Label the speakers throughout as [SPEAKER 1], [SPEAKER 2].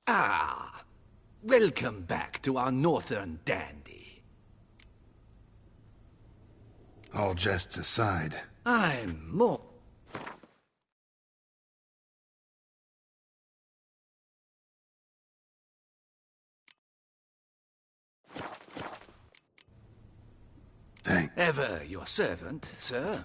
[SPEAKER 1] Ah, welcome back to our northern dandy.
[SPEAKER 2] All jests aside.
[SPEAKER 1] I'm more... Ever your servant, sir.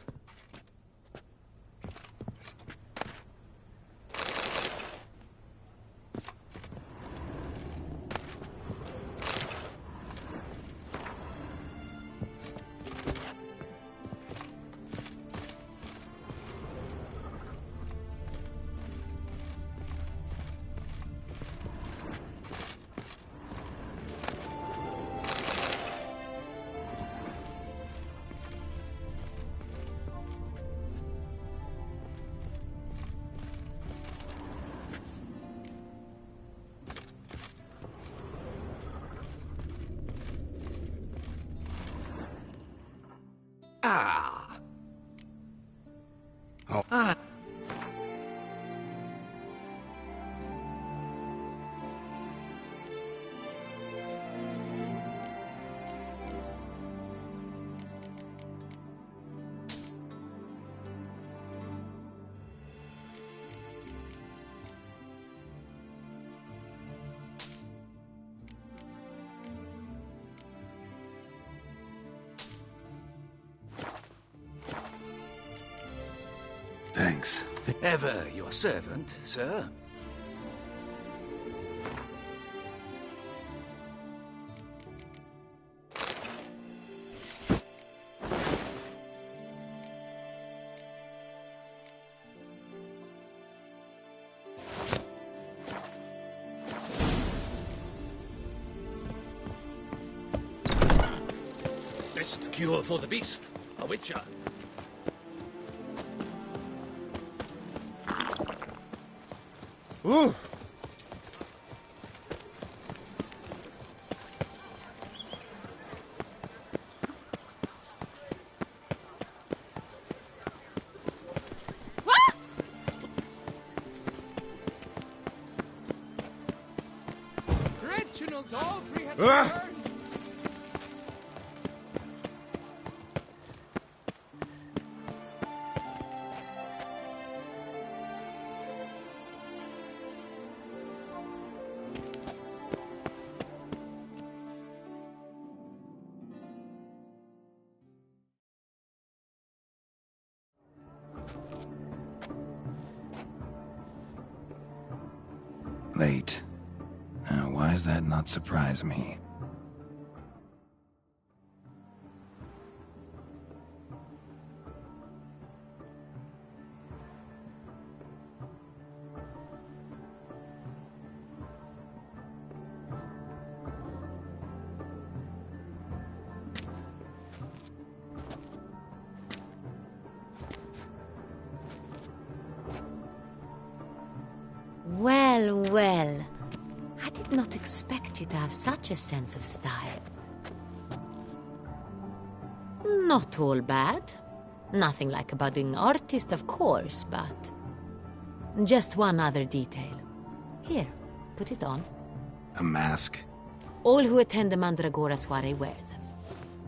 [SPEAKER 1] Ah.
[SPEAKER 2] Oh.
[SPEAKER 1] Ah.
[SPEAKER 2] Thanks.
[SPEAKER 1] Ever your servant, sir. Best cure for the beast, a witcher.
[SPEAKER 3] Ooh.
[SPEAKER 4] Reginald Daltrey has returned.
[SPEAKER 2] Late. Why does that not surprise me?
[SPEAKER 5] Well, well. I did not expect you to have such a sense of style. Not all bad. Nothing like a budding artist, of course, but... just one other detail. Here, put it on.
[SPEAKER 2] A mask?
[SPEAKER 5] All who attend the Mandragora soiree wear them.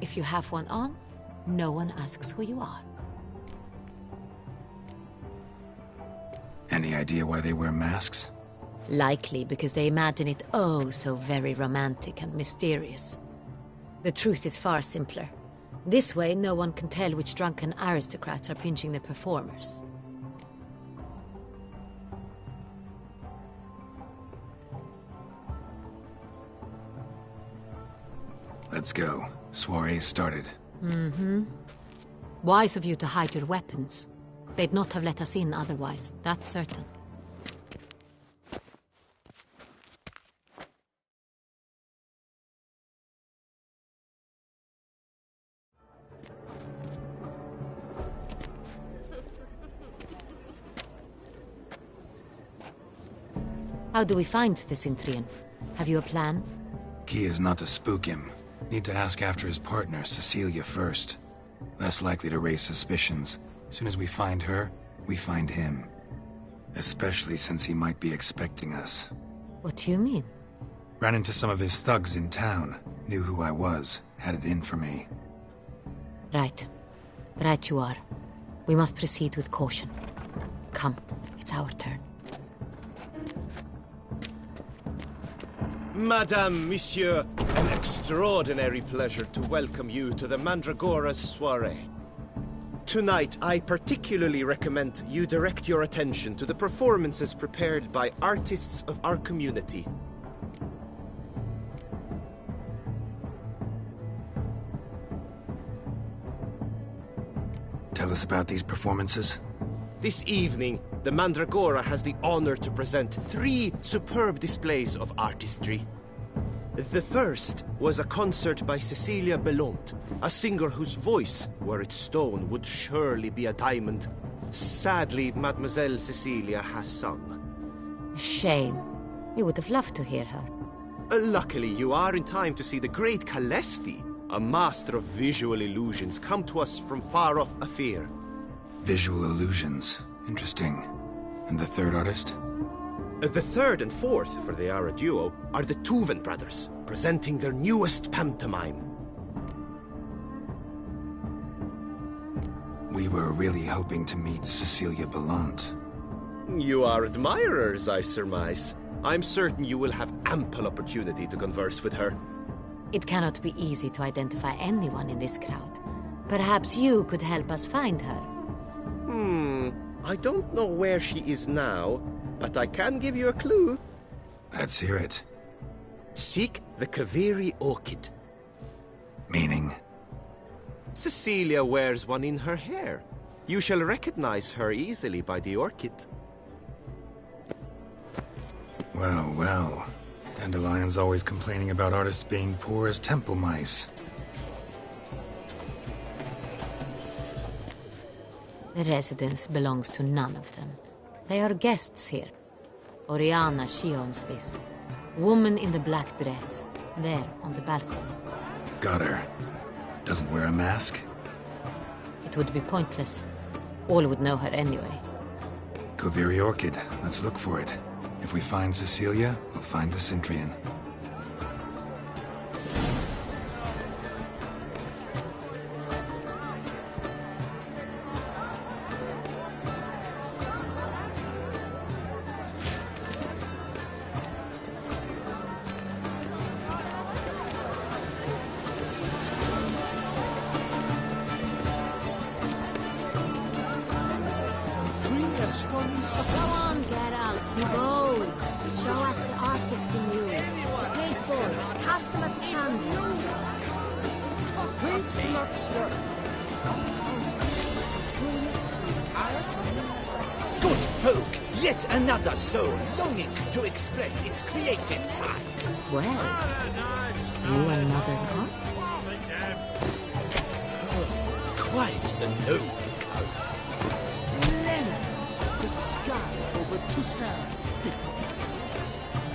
[SPEAKER 5] If you have one on, no one asks who you are.
[SPEAKER 2] Any idea why they wear masks?
[SPEAKER 5] Likely because they imagine it oh so very romantic and mysterious. The truth is far simpler. This way, no one can tell which drunken aristocrats are pinching the performers.
[SPEAKER 2] Let's go. Soiree's started.
[SPEAKER 5] Mm-hmm. Wise of you to hide your weapons. They'd not have let us in otherwise, that's certain. How do we find the Cintrian? Have you a plan?
[SPEAKER 2] Key is not to spook him. Need to ask after his partner, Cecilia, first. Less likely to raise suspicions. As soon as we find her, we find him. Especially since he might be expecting us.
[SPEAKER 5] What do you mean?
[SPEAKER 2] Ran into some of his thugs in town. Knew who I was. Had it in for me.
[SPEAKER 5] Right. Right you are. We must proceed with caution. Come, it's our turn.
[SPEAKER 3] Madame, Monsieur, an extraordinary pleasure to welcome you to the Mandragora's soiree. Tonight, I particularly recommend you direct your attention to the performances prepared by artists of our community.
[SPEAKER 2] Tell us about these performances.
[SPEAKER 3] This evening, the Mandragora has the honor to present 3 superb displays of artistry. The first was a concert by Cecilia Belont, a singer whose voice, were it stone, would surely be a diamond. Sadly, Mademoiselle Cecilia has sung.
[SPEAKER 5] Shame. We would have loved to hear her.
[SPEAKER 3] Luckily, you are in time to see the great Calesti, a master of visual illusions, come to us from far off Afir.
[SPEAKER 2] Visual illusions. Interesting. And the third artist?
[SPEAKER 3] The third and fourth, for they are a duo, are the Tuven brothers, presenting their newest pantomime.
[SPEAKER 2] We were really hoping to meet Cecilia Bellant.
[SPEAKER 3] You are admirers, I surmise. I'm certain you will have ample opportunity to converse with her.
[SPEAKER 5] It cannot be easy to identify anyone in this crowd. Perhaps you could help us find her.
[SPEAKER 3] I don't know where she is now, but I can give you a clue.
[SPEAKER 2] Let's hear it.
[SPEAKER 3] Seek the Kaviri orchid.
[SPEAKER 2] Meaning?
[SPEAKER 3] Cecilia wears one in her hair. You shall recognize her easily by the orchid.
[SPEAKER 2] Well, well. Dandelion's always complaining about artists being poor as temple mice.
[SPEAKER 5] The residence belongs to none of them. They are guests here. Oriana, she owns this. Woman in the black dress. There, on the balcony.
[SPEAKER 2] Got her. Doesn't wear a mask?
[SPEAKER 5] It would be pointless. All would know her anyway.
[SPEAKER 2] Kaviri Orchid. Let's look for it. If we find Cecilia, we'll find the Centrian.
[SPEAKER 5] Go on, Geralt, be bold. Show us the artist in you. The great balls, cast them at the canvas.
[SPEAKER 1] Good folk, yet another soul longing to express its creative side.
[SPEAKER 5] Well, you another one?
[SPEAKER 1] Quite the noble color. Splendid. The sky over Toussaint.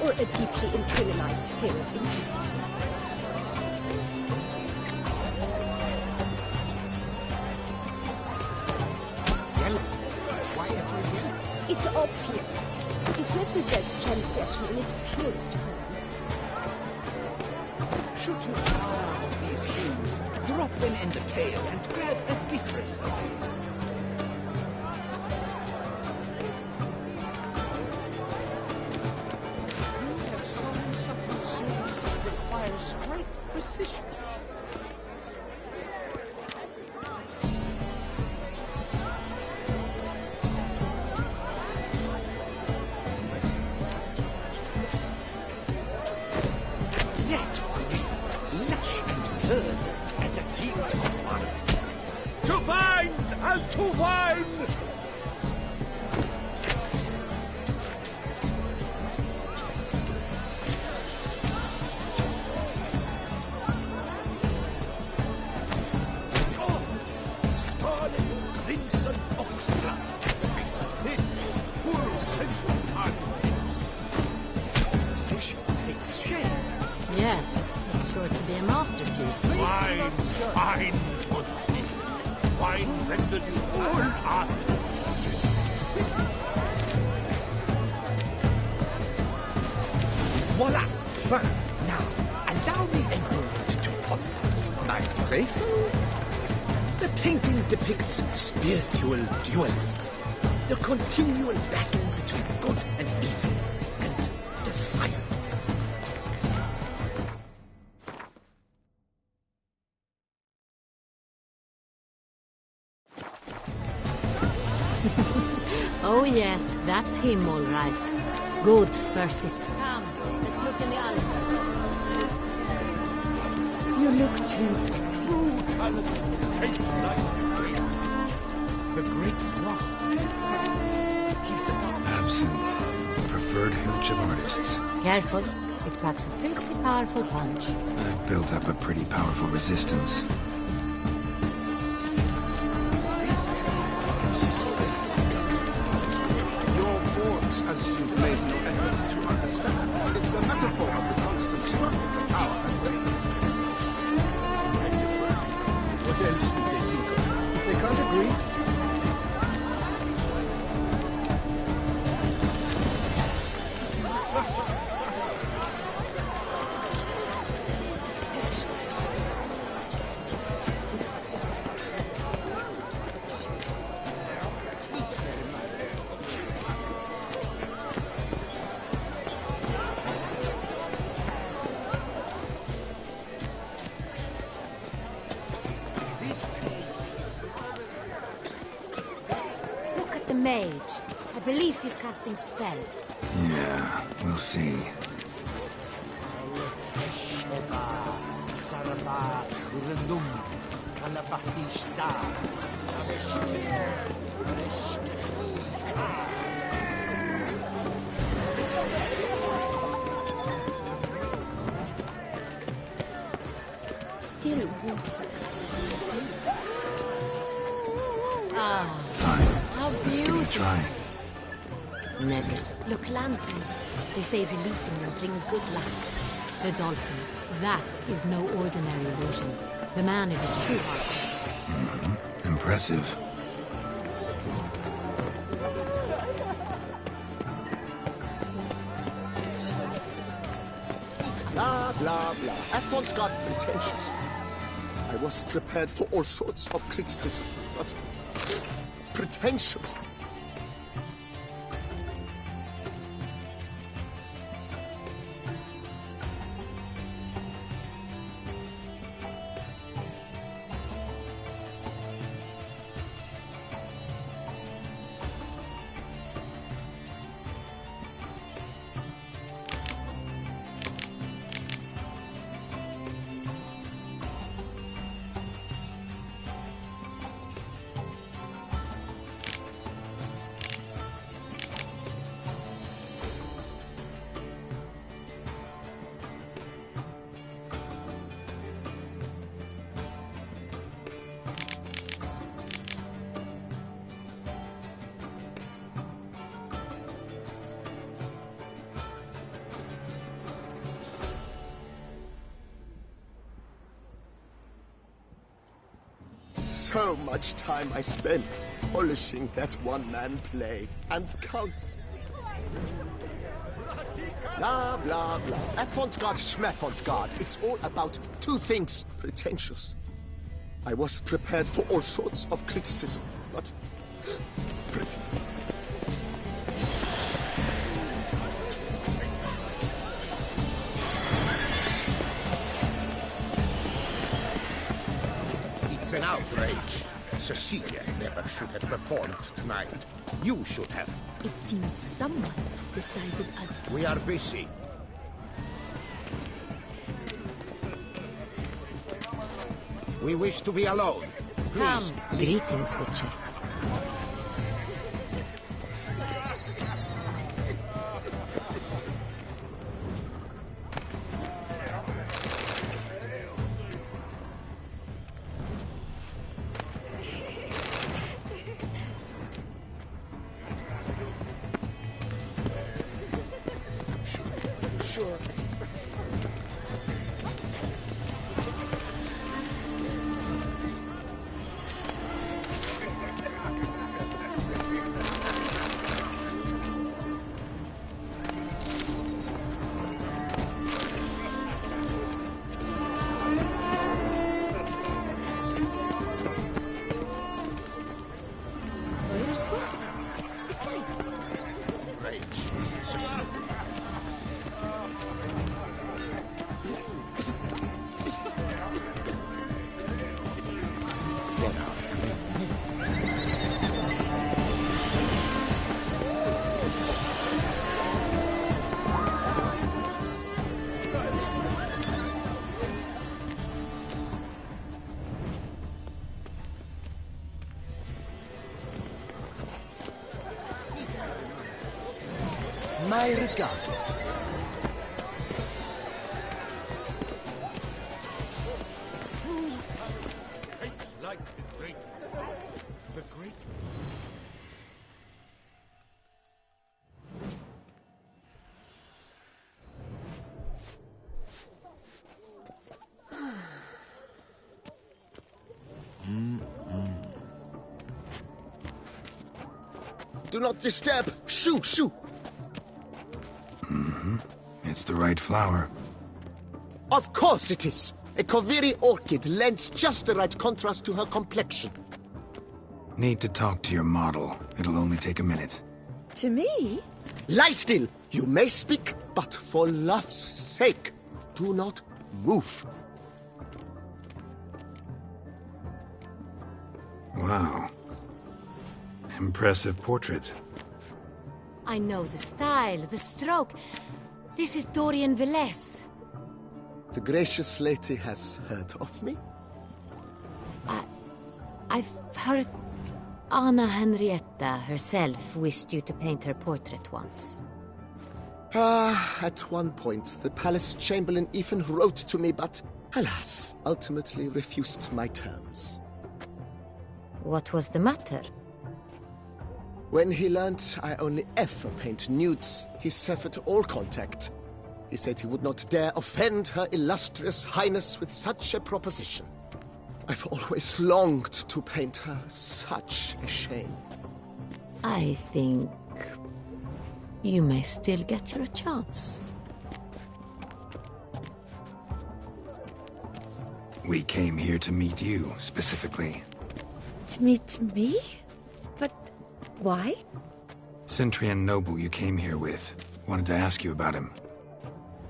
[SPEAKER 6] Or a deeply internalized fear of intimacy.
[SPEAKER 1] Yellow. Why ever yellow?
[SPEAKER 6] It's obvious. It represents transgression in its purest form.
[SPEAKER 1] Should you tire of these hues, drop them in the pail and grab a different color.
[SPEAKER 4] Requires great precision.
[SPEAKER 1] That green, lush and verdant as a field of wines.
[SPEAKER 4] To vines and to wine!
[SPEAKER 1] Scarlet, crimson oxblood, face of pitch, full sensual confidence. Conversation takes shape.
[SPEAKER 5] Yes, it's sure to be a masterpiece.
[SPEAKER 4] Wine, wine, good faith. Wine renders you all art.
[SPEAKER 1] Voila! Fine. Now, allow the Emperor to ponder. My vessel? The painting depicts spiritual dualism. The continual battle between good and evil, and defiance.
[SPEAKER 5] Oh yes, that's him all right. Good versus... Come, let's look in the altars.
[SPEAKER 1] You look too...
[SPEAKER 4] Hates night.
[SPEAKER 1] The Great One. He's a...
[SPEAKER 2] Absinthe, the preferred hooch of artists.
[SPEAKER 5] Careful, it packs a pretty powerful punch.
[SPEAKER 2] I've built up a pretty powerful resistance.
[SPEAKER 7] Your words, as you've made no efforts to understand, it's a metaphor of the constant struggle for power and resistance.
[SPEAKER 1] What else would they think of? If they can't agree...
[SPEAKER 5] Look at the mage. I believe he's casting spells.
[SPEAKER 2] Yeah, we'll see.
[SPEAKER 6] Still waters.
[SPEAKER 5] Ah,
[SPEAKER 2] Fine.
[SPEAKER 5] how
[SPEAKER 2] Let's give it a
[SPEAKER 5] beautiful.
[SPEAKER 2] try.
[SPEAKER 5] Never. Look, lanterns. They say releasing them brings good luck. The dolphins. That is no ordinary illusion. The man is a true artist.
[SPEAKER 2] Impressive.
[SPEAKER 7] Blah, blah, blah. Avant-garde pretentious. I was prepared for all sorts of criticism, but pretentious. So much time I spent polishing that one-man play and count. Blah, blah, blah. Avant-garde, schmavant-garde. It's all about two things. Pretentious. I was prepared for all sorts of criticism, but...
[SPEAKER 4] It's an outrage. Cecilia never should have performed tonight. You should have.
[SPEAKER 6] It seems someone decided
[SPEAKER 4] We are busy. We wish to be alone. Please.
[SPEAKER 5] Come. Greetings, Witcher.
[SPEAKER 7] Sure. My regards.
[SPEAKER 4] It's like the great. The great.
[SPEAKER 7] Do not disturb. Shoo, shoo.
[SPEAKER 2] It's the right flower.
[SPEAKER 7] Of course it is. A Koviri orchid lends just the right contrast to her complexion.
[SPEAKER 2] Need to talk to your model. It'll only take a minute.
[SPEAKER 8] To me?
[SPEAKER 7] Lie still. You may speak, but for love's sake, do not move.
[SPEAKER 2] Wow. Impressive portrait.
[SPEAKER 5] I know the style, the stroke. This is Dorian Velez.
[SPEAKER 7] The gracious lady has heard of me?
[SPEAKER 5] I've heard Anna Henrietta herself wished you to paint her portrait once.
[SPEAKER 7] At one point, the palace chamberlain even wrote to me, but alas, ultimately refused my terms.
[SPEAKER 5] What was the matter?
[SPEAKER 7] When he learnt I only ever paint nudes, he severed all contact. He said he would not dare offend her illustrious highness with such a proposition. I've always longed to paint her. Such a shame.
[SPEAKER 5] I think you may still get your chance.
[SPEAKER 2] We came here to meet you, specifically.
[SPEAKER 8] To meet me? But why?
[SPEAKER 2] Centrian noble you came here with. Wanted to ask you about him.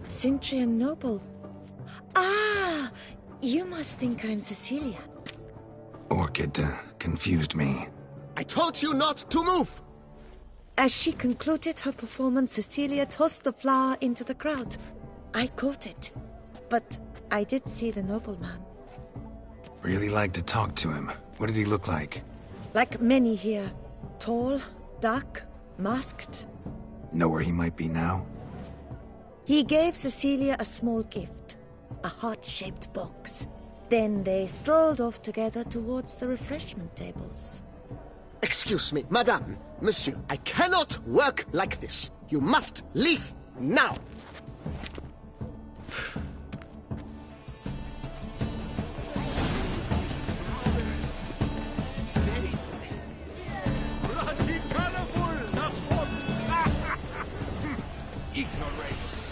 [SPEAKER 8] Centrian noble. Ah! You must think I'm Cecilia.
[SPEAKER 2] Orchid confused me.
[SPEAKER 7] I told you not to move!
[SPEAKER 8] As she concluded her performance, Cecilia tossed the flower into the crowd. I caught it. But I did see the nobleman.
[SPEAKER 2] Really like to talk to him. What did he look like?
[SPEAKER 8] Like many here. Tall, dark, masked.
[SPEAKER 2] Know where he might be now?
[SPEAKER 8] He gave Cecilia a small gift. A heart-shaped box. Then they strolled off together towards the refreshment tables.
[SPEAKER 7] Excuse me, madame, monsieur, I cannot work like this. You must leave now.
[SPEAKER 4] Bloody colorful, that's what. Ignorance.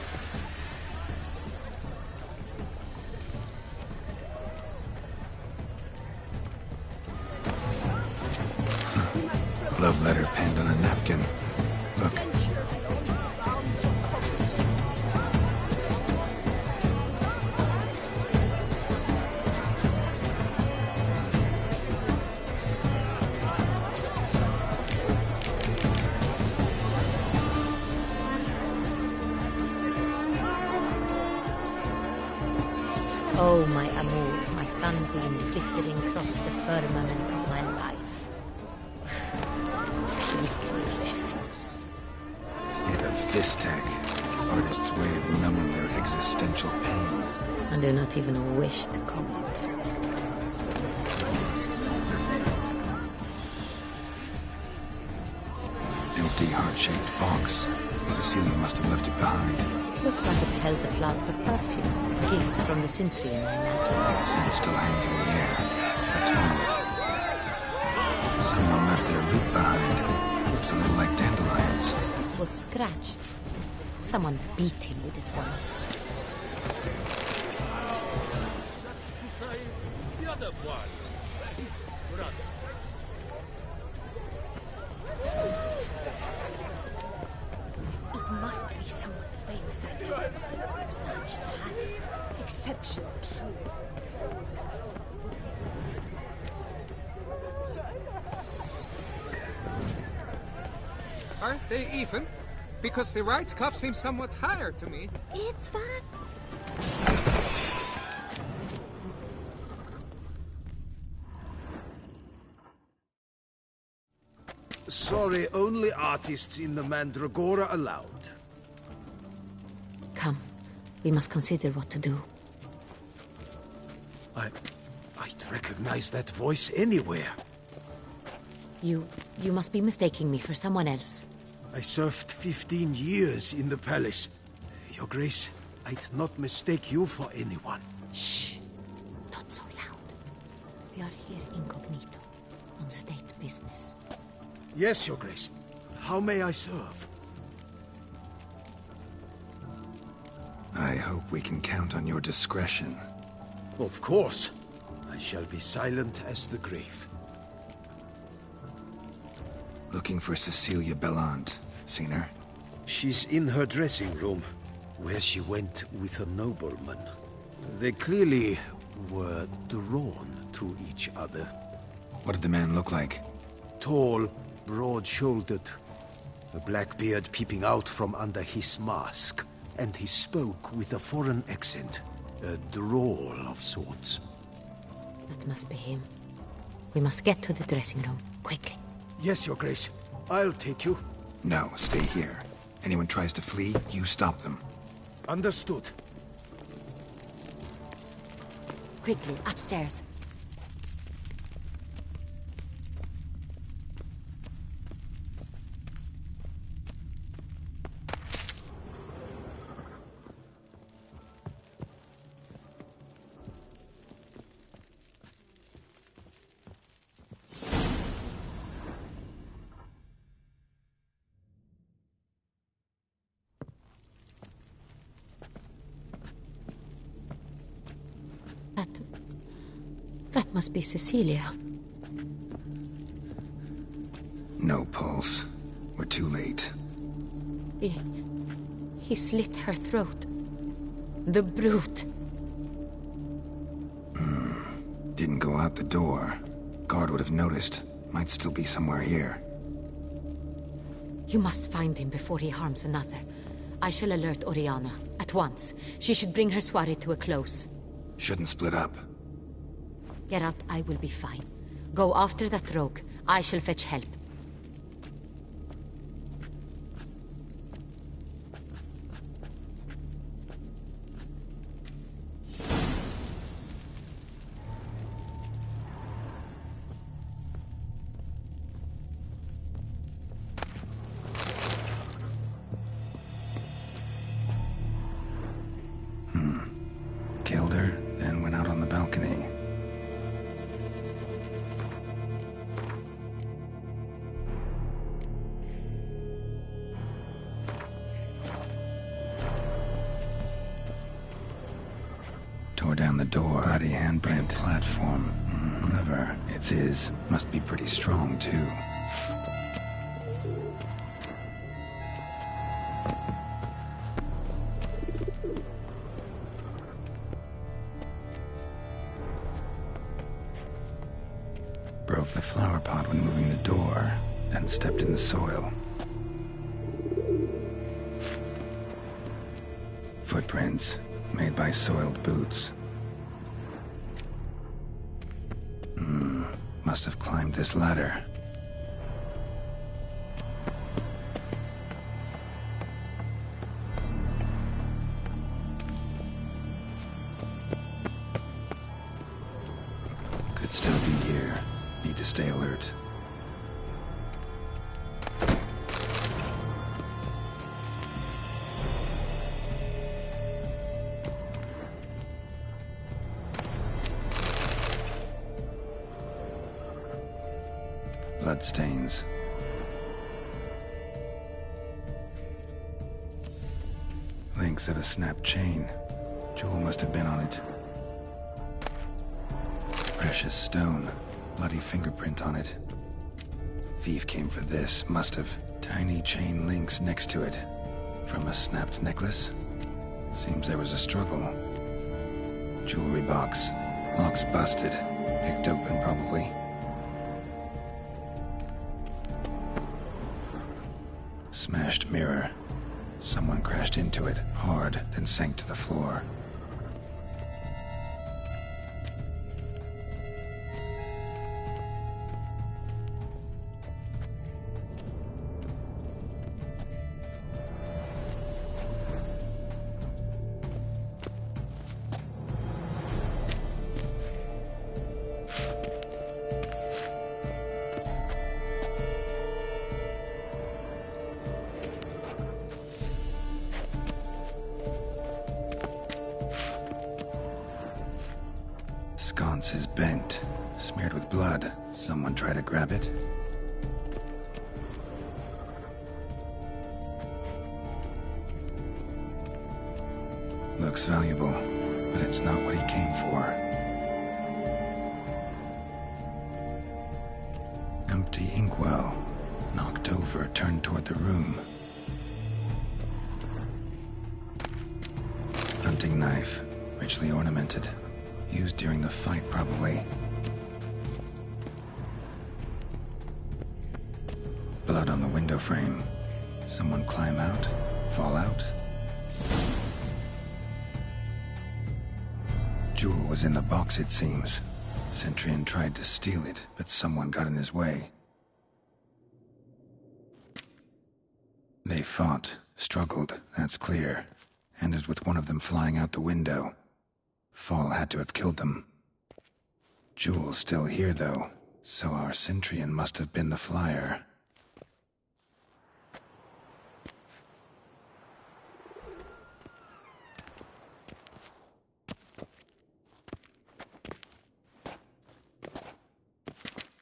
[SPEAKER 2] Love letter penned on a napkin. Look.
[SPEAKER 5] Oh, my amour, my sunbeam flittering across the firmament of my life. Refuse.
[SPEAKER 2] Made of fistech. Artist's way of numbing their existential pain.
[SPEAKER 5] I do not even wish to comment.
[SPEAKER 2] Empty heart-shaped box. Cecilia must have left it behind.
[SPEAKER 5] It looks like it held a flask of perfume. A gift from the Cintrian, I imagine.
[SPEAKER 2] Scent still hangs in the air. Let's follow it. Someone left their loot behind. Looks a little like dandelions.
[SPEAKER 5] This was scratched. Someone beat him with it once.
[SPEAKER 4] That's to say, the other one. His brother.
[SPEAKER 8] must be someone famous at it. Such talent. Exceptional, true.
[SPEAKER 9] Aren't they even? Because the right cuff seems somewhat higher to me.
[SPEAKER 6] It's fine.
[SPEAKER 4] Sorry, only artists in the Mandragora allowed.
[SPEAKER 5] Come. We must consider what to do.
[SPEAKER 4] I'd recognize that voice anywhere.
[SPEAKER 5] You must be mistaking me for someone else.
[SPEAKER 4] I served 15 years in the palace. Your Grace, I'd not mistake you for anyone.
[SPEAKER 5] Shh. Not so loud. We are here incognito, on state business.
[SPEAKER 4] Yes, Your Grace. How may I serve?
[SPEAKER 2] I hope we can count on your discretion.
[SPEAKER 4] Of course. I shall be silent as the grave.
[SPEAKER 2] Looking for Cecilia Bellant. Seen her?
[SPEAKER 4] She's in her dressing room, where she went with a nobleman. They clearly were drawn to each other.
[SPEAKER 2] What did the man look like?
[SPEAKER 4] Tall, broad-shouldered, a black beard peeping out from under his mask, and he spoke with a foreign accent, a drawl of sorts.
[SPEAKER 5] That must be him. We must get to the dressing room, quickly.
[SPEAKER 4] Yes, Your Grace. I'll take you.
[SPEAKER 2] No, stay here. Anyone tries to flee, you stop them.
[SPEAKER 4] Understood.
[SPEAKER 5] Quickly, upstairs. That must be Cecilia.
[SPEAKER 2] No pulse. We're too late.
[SPEAKER 5] He slit her throat. The brute.
[SPEAKER 2] Didn't go out the door. Guard would have noticed. Might still be somewhere here.
[SPEAKER 5] You must find him before he harms another. I shall alert Oriana. At once. She should bring her soirée to a close.
[SPEAKER 2] Shouldn't split up.
[SPEAKER 5] Geralt, I will be fine. Go after that rogue. I shall fetch help.
[SPEAKER 2] Killed her, then went out on the balcony. Tore down the door. Bloody handprint. Platform. Clever. It's his. Must be pretty strong, too. Broke the flower pot when moving the door, then stepped in the soil. Footprints, made by soiled boots. Must have climbed this ladder. Could still be here. Need to stay alert. Bloodstains. Links of a snapped chain. Jewel must have been on it. Precious stone. Bloody fingerprint on it. Thief came for this. Must have. Tiny chain links next to it. From a snapped necklace? Seems there was a struggle. Jewelry box. Lock's busted. Picked open, probably. Smashed mirror. Someone crashed into it, hard, then sank to the floor. Sconce is bent, smeared with blood. Someone try to grab it? Looks valuable, but it's not what he came for. Empty inkwell. Knocked over, turned toward the room. Hunting knife, richly ornamented. Used during the fight, probably. Blood on the window frame. Someone climb out? Fall out? Jewel was in the box, it seems. Centurion tried to steal it, but someone got in his way. They fought, struggled, that's clear. Ended with one of them flying out the window. Fall had to have killed them. Jewel's still here, though, so our Centurion must have been the flyer.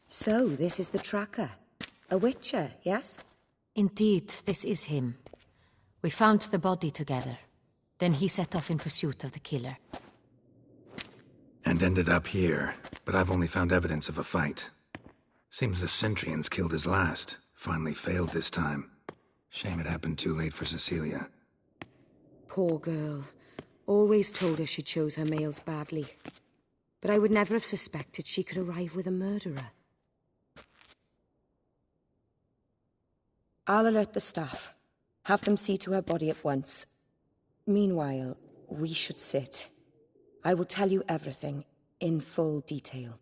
[SPEAKER 10] So, this is the tracker. A witcher, yes?
[SPEAKER 5] Indeed, this is him. We found the body together. Then he set off in pursuit of the killer.
[SPEAKER 2] And ended up here, but I've only found evidence of a fight. Seems the Centurions killed his last. Finally failed this time. Shame it happened too late for Cecilia.
[SPEAKER 10] Poor girl. Always told her she chose her males badly. But I would never have suspected she could arrive with a murderer. I'll alert the staff. Have them see to her body at once. Meanwhile, we should sit. I will tell you everything, in full detail.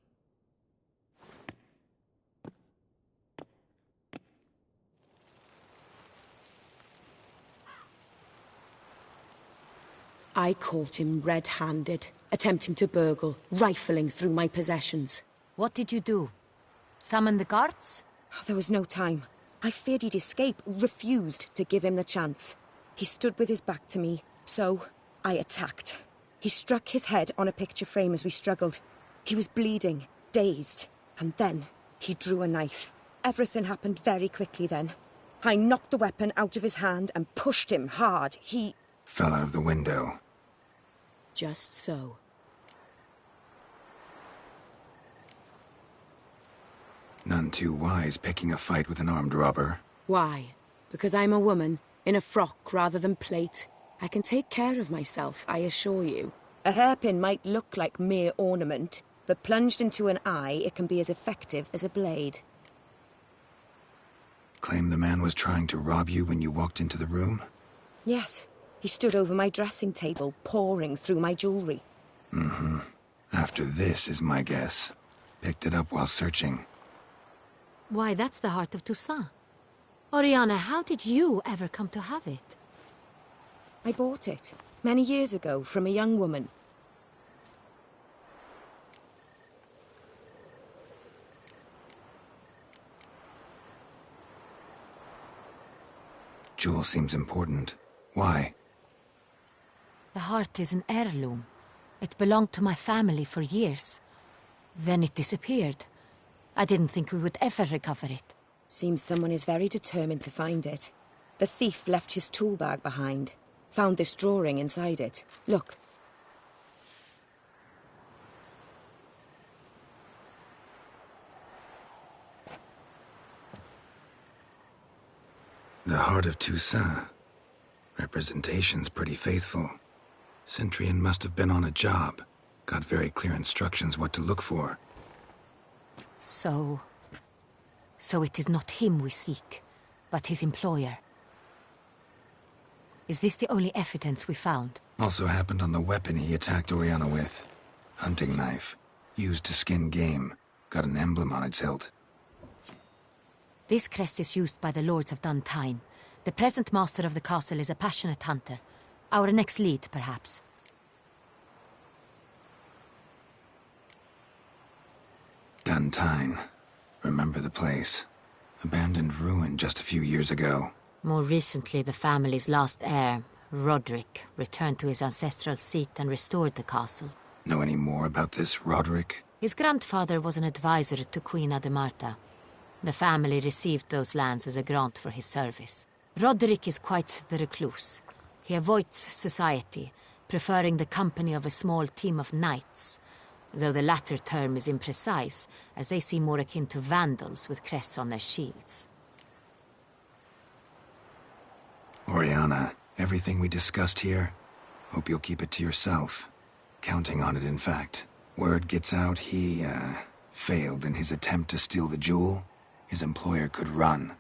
[SPEAKER 10] I caught him red-handed, attempting to burgle, rifling through my possessions.
[SPEAKER 5] What did you do? Summon the guards?
[SPEAKER 10] There was no time. I feared he'd escape, refused to give him the chance. He stood with his back to me, so I attacked. He struck his head on a picture frame as we struggled. He was bleeding, dazed, and then he drew a knife. Everything happened very quickly then. I knocked the weapon out of his hand and pushed him hard. He
[SPEAKER 2] fell out of the window.
[SPEAKER 10] Just so.
[SPEAKER 2] None too wise picking a fight with an armed robber.
[SPEAKER 10] Why? Because I'm a woman, in a frock rather than plate. I can take care of myself, I assure you. A hairpin might look like mere ornament, but plunged into an eye, it can be as effective as a blade.
[SPEAKER 2] Claim the man was trying to rob you when you walked into the room?
[SPEAKER 10] Yes. He stood over my dressing table, pouring through my jewelry.
[SPEAKER 2] Mm-hmm. After this is my guess. Picked it up while searching.
[SPEAKER 5] Why, that's the heart of Toussaint. Oriana, how did you ever come to have it?
[SPEAKER 10] I bought it, many years ago, from a young woman.
[SPEAKER 2] Jewel seems important. Why?
[SPEAKER 5] The heart is an heirloom. It belonged to my family for years. Then it disappeared. I didn't think we would ever recover it.
[SPEAKER 10] Seems someone is very determined to find it. The thief left his tool bag behind. Found this drawing inside it. Look.
[SPEAKER 2] The heart of Toussaint. Representation's pretty faithful. Centurion must have been on a job. Got very clear instructions what to look for.
[SPEAKER 5] So it is not him we seek, but his employer. Is this the only evidence we found?
[SPEAKER 2] Also happened on the weapon he attacked Oriana with. Hunting knife. Used to skin game. Got an emblem on its hilt.
[SPEAKER 5] This crest is used by the Lords of Duntine. The present master of the castle is a passionate hunter. Our next lead, perhaps.
[SPEAKER 2] Duntine. Remember the place. Abandoned ruin just a few years ago.
[SPEAKER 5] More recently, the family's last heir, Roderick, returned to his ancestral seat and restored the castle.
[SPEAKER 2] Know any more about this Roderick?
[SPEAKER 5] His grandfather was an advisor to Queen Ademarta. The family received those lands as a grant for his service. Roderick is quite the recluse. He avoids society, preferring the company of a small team of knights, though the latter term is imprecise, as they seem more akin to vandals with crests on their shields.
[SPEAKER 2] Oriana, everything we discussed here, hope you'll keep it to yourself. Counting on it, in fact. Word gets out he, failed in his attempt to steal the jewel. His employer could run.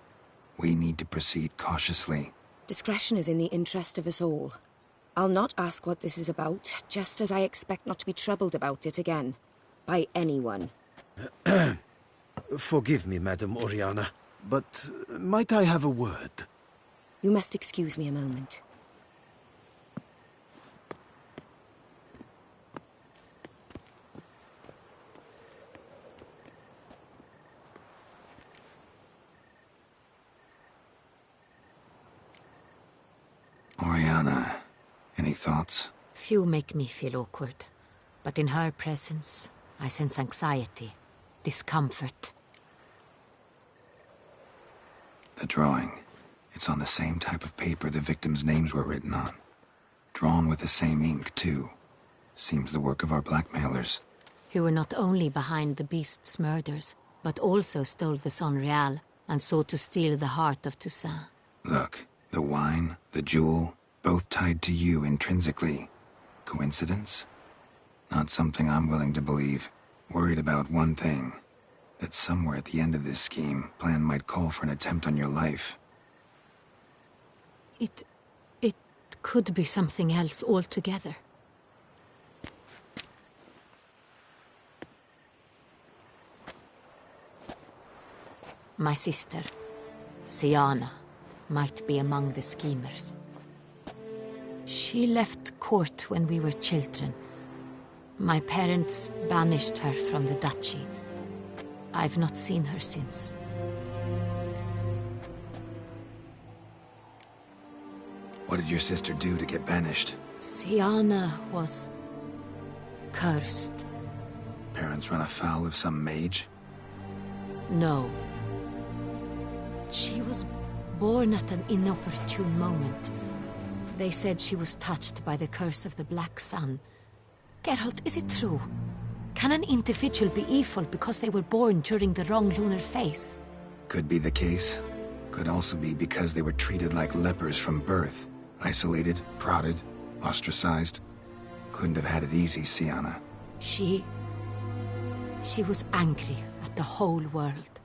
[SPEAKER 2] We need to proceed cautiously.
[SPEAKER 10] Discretion is in the interest of us all. I'll not ask what this is about, just as I expect not to be troubled about it again. By anyone.
[SPEAKER 4] Forgive me, Madam Oriana, but might I have a word?
[SPEAKER 10] You must excuse me a moment.
[SPEAKER 2] Oriana, any thoughts?
[SPEAKER 5] Few make me feel awkward, but in her presence, I sense anxiety, discomfort.
[SPEAKER 2] The drawing. It's on the same type of paper the victims' names were written on. Drawn with the same ink, too. Seems the work of our blackmailers.
[SPEAKER 5] Who were not only behind the beast's murders, but also stole the Son Real and sought to steal the heart of Toussaint.
[SPEAKER 2] Look, the wine, the jewel, both tied to you intrinsically. Coincidence? Not something I'm willing to believe. Worried about one thing. That somewhere at the end of this scheme, plan might call for an attempt on your life.
[SPEAKER 5] It could be something else altogether. My sister, Siana, might be among the schemers. She left court when we were children. My parents banished her from the duchy. I've not seen her since.
[SPEAKER 2] What did your sister do to get banished?
[SPEAKER 5] Siana was cursed.
[SPEAKER 2] Parents run afoul of some mage?
[SPEAKER 5] No. She was born at an inopportune moment. They said she was touched by the curse of the Black Sun. Geralt, is it true? Can an individual be evil because they were born during the wrong lunar phase?
[SPEAKER 2] Could be the case. Could also be because they were treated like lepers from birth. Isolated, prodded, ostracized. Couldn't have had it easy, Siana.
[SPEAKER 5] She was angry at the whole world.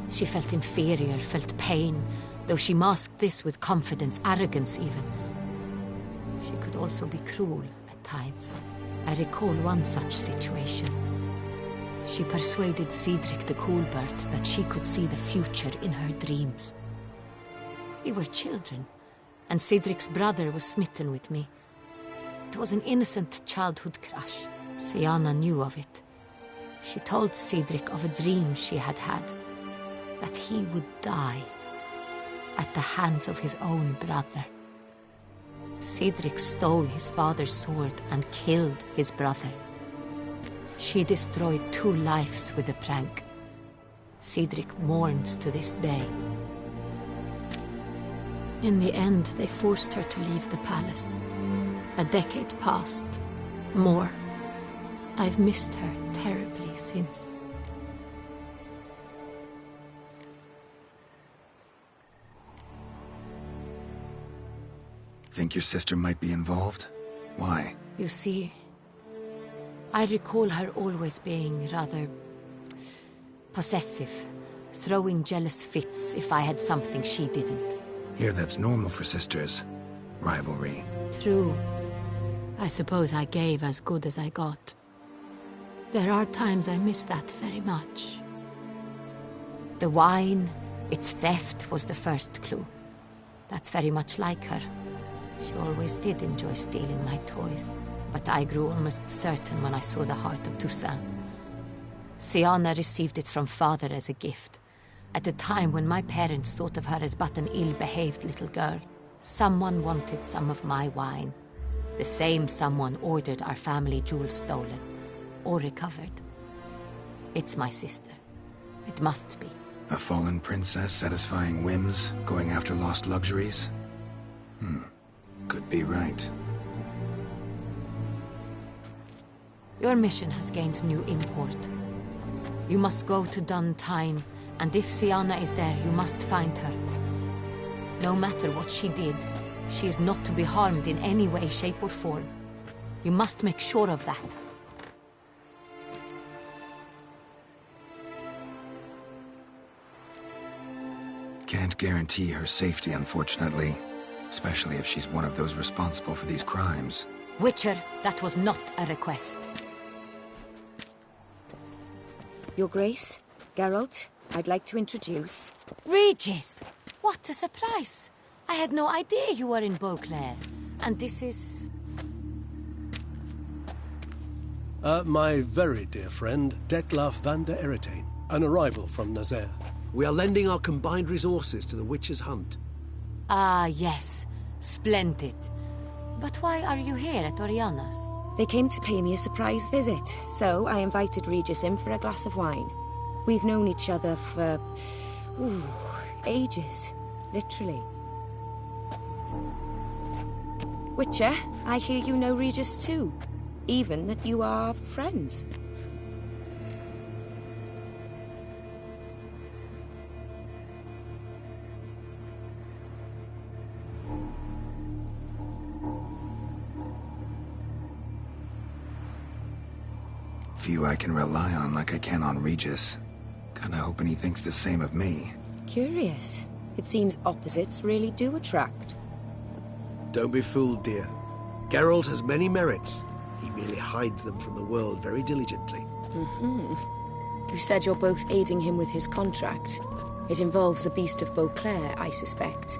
[SPEAKER 5] She felt inferior, felt pain, though she masked this with confidence, arrogance even. She could also be cruel at times. I recall one such situation. She persuaded Cedric the Coolbird that she could see the future in her dreams. We were children, and Cedric's brother was smitten with me. It was an innocent childhood crush. Siana knew of it. She told Cedric of a dream she had had, that he would die at the hands of his own brother. Cedric stole his father's sword and killed his brother. She destroyed 2 lives with a prank. Cedric mourns to this day. In the end, they forced her to leave the palace. A decade passed. More. I've missed her terribly since.
[SPEAKER 2] Think your sister might be involved? Why?
[SPEAKER 5] You see, I recall her always being rather possessive, throwing jealous fits if I had something she didn't.
[SPEAKER 2] Here, that's normal for sisters. Rivalry.
[SPEAKER 5] True. I suppose I gave as good as I got. There are times I miss that very much. The wine, its theft, was the first clue. That's very much like her. She always did enjoy stealing my toys, but I grew almost certain when I saw the heart of Toussaint. Siana received it from father as a gift, at a time when my parents thought of her as but an ill-behaved little girl. Someone wanted some of my wine. The same someone ordered our family jewels stolen, or recovered. It's my sister. It must be.
[SPEAKER 2] A fallen princess satisfying whims, going after lost luxuries? Could be right.
[SPEAKER 5] Your mission has gained new import. You must go to Duntine, and if Siana is there, you must find her. No matter what she did, she is not to be harmed in any way, shape, or form. You must make sure of that.
[SPEAKER 2] Can't guarantee her safety, unfortunately. Especially if she's one of those responsible for these crimes.
[SPEAKER 5] Witcher, that was not a request.
[SPEAKER 10] Your Grace, Geralt, I'd like to introduce...
[SPEAKER 5] Regis! What a surprise! I had no idea you were in Beauclair. And this is...
[SPEAKER 11] My very dear friend, Detlef van der Eretain, an arrival from Nazaire.
[SPEAKER 4] We are lending our combined resources to the Witcher's hunt.
[SPEAKER 5] Ah, yes. Splendid. But why are you here at Oriana's?
[SPEAKER 10] They came to pay me a surprise visit, so I invited Regis in for a glass of wine. We've known each other for... ages. Literally. Witcher, I hear you know Regis too. Even that you are friends.
[SPEAKER 2] Few I can rely on like I can on Regis. Kinda hoping he thinks the same of me.
[SPEAKER 10] Curious. It seems opposites really do attract.
[SPEAKER 4] Don't be fooled, dear. Geralt has many merits. He merely hides them from the world very diligently.
[SPEAKER 10] You said you're both aiding him with his contract. It involves the Beast of Beauclair, I suspect.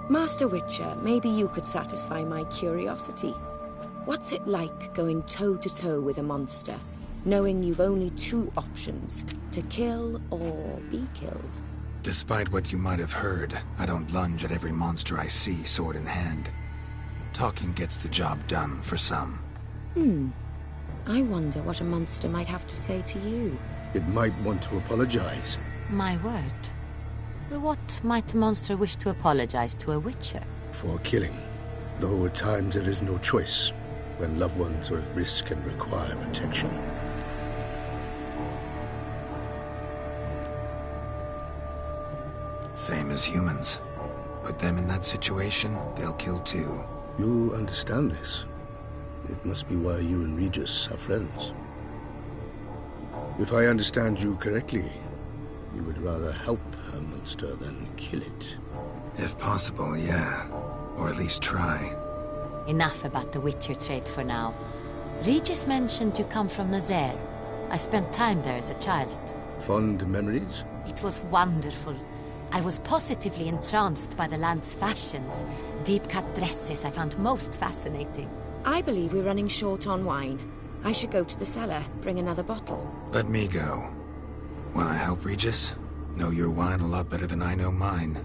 [SPEAKER 10] Master Witcher, maybe you could satisfy my curiosity. What's it like going toe-to-toe with a monster, knowing you've only two options, to kill or be killed?
[SPEAKER 2] Despite what you might have heard, I don't lunge at every monster I see, sword in hand. Talking gets the job done, for some.
[SPEAKER 10] I wonder what a monster might have to say to you.
[SPEAKER 12] It might want to apologize.
[SPEAKER 5] My word. For what might a monster wish to apologize to a witcher?
[SPEAKER 12] For killing. Though at times there is no choice, when loved ones are at risk and require protection.
[SPEAKER 2] Same as humans. Put them in that situation, they'll kill too.
[SPEAKER 12] You understand this. It must be why you and Regis are friends. If I understand you correctly, you would rather help a monster than kill it.
[SPEAKER 2] If possible, yeah. Or at least try.
[SPEAKER 5] Enough about the Witcher trade for now. Regis mentioned you come from Nazaire. I spent time there as a child.
[SPEAKER 12] Fond memories?
[SPEAKER 5] It was wonderful. I was positively entranced by the land's fashions. Deep-cut dresses I found most fascinating.
[SPEAKER 10] I believe we're running short on wine. I should go to the cellar, bring another bottle.
[SPEAKER 2] Let me go. Wanna help, Regis? Know your wine a lot better than I know mine.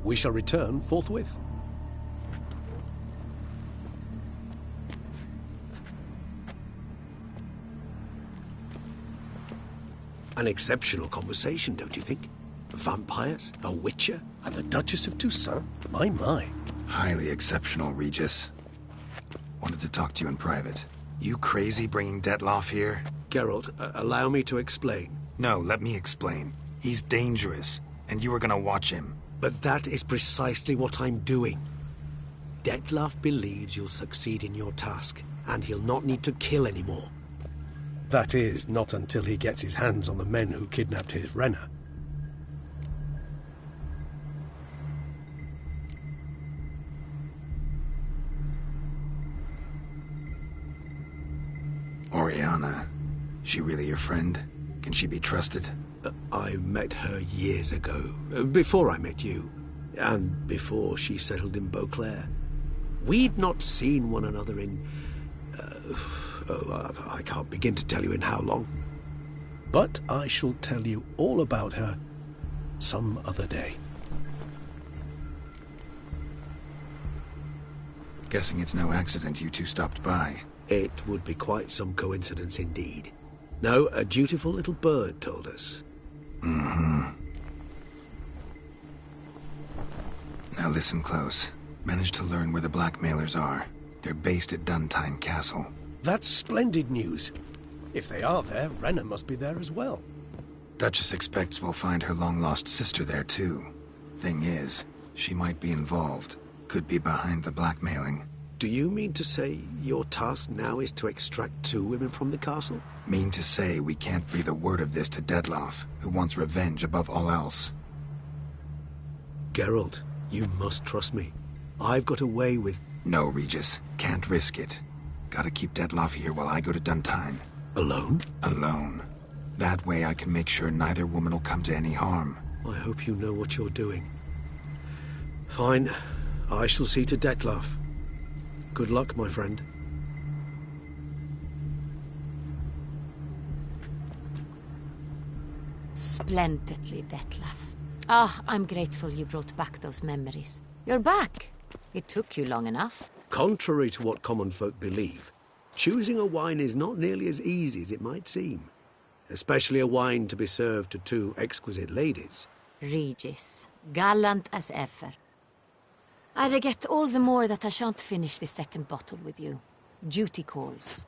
[SPEAKER 11] We shall return forthwith.
[SPEAKER 4] An exceptional conversation, don't you think? Vampires, a witcher,
[SPEAKER 11] And the Duchess of Toussaint? My.
[SPEAKER 2] Highly exceptional, Regis. Wanted to talk to you in private. You crazy bringing Detlef here?
[SPEAKER 4] Geralt, allow me to explain.
[SPEAKER 2] No, let me explain. He's dangerous, and you were gonna watch him.
[SPEAKER 4] But that is precisely what I'm doing. Detlef believes you'll succeed in your task, and he'll not need to kill anymore. That is, not until he gets his hands on the men who kidnapped his Renna.
[SPEAKER 2] Oriana, she really your friend? Can she be trusted?
[SPEAKER 4] I met her years ago, before I met you, and before she settled in Beauclair. We'd not seen one another in... I can't begin to tell you in how long. But I shall tell you all about her some other day.
[SPEAKER 2] Guessing it's no accident you two stopped by.
[SPEAKER 4] It would be quite some coincidence indeed. No, a dutiful little bird told us.
[SPEAKER 2] Mm-hmm. Now listen close. Managed to learn where the blackmailers are. They're based at Duntime Castle.
[SPEAKER 4] That's splendid news. If they are there, Renna must be there as well.
[SPEAKER 2] Duchess expects we'll find her long-lost sister there too. Thing is, she might be involved. Could be behind the blackmailing.
[SPEAKER 4] Do you mean to say your task now is to extract 2 women from the castle?
[SPEAKER 2] Mean to say we can't breathe a word of this to Detlef, who wants revenge above all else.
[SPEAKER 4] Geralt, you must trust me. I've got away with...
[SPEAKER 2] No, Regis. Can't risk it. Gotta keep Detlef here while I go to Duntine.
[SPEAKER 4] Alone?
[SPEAKER 2] Alone. That way I can make sure neither woman will come to any harm.
[SPEAKER 4] I hope you know what you're doing. Fine. I shall see to Detlef. Good luck, my friend.
[SPEAKER 5] Splendidly, Detlef. Ah, I'm grateful you brought back those memories. You're back. It took you long enough.
[SPEAKER 4] Contrary to what common folk believe, choosing a wine is not nearly as easy as it might seem. Especially a wine to be served to 2 exquisite ladies.
[SPEAKER 5] Regis, gallant as ever. I regret all the more that I shan't finish the second bottle with you. Duty calls.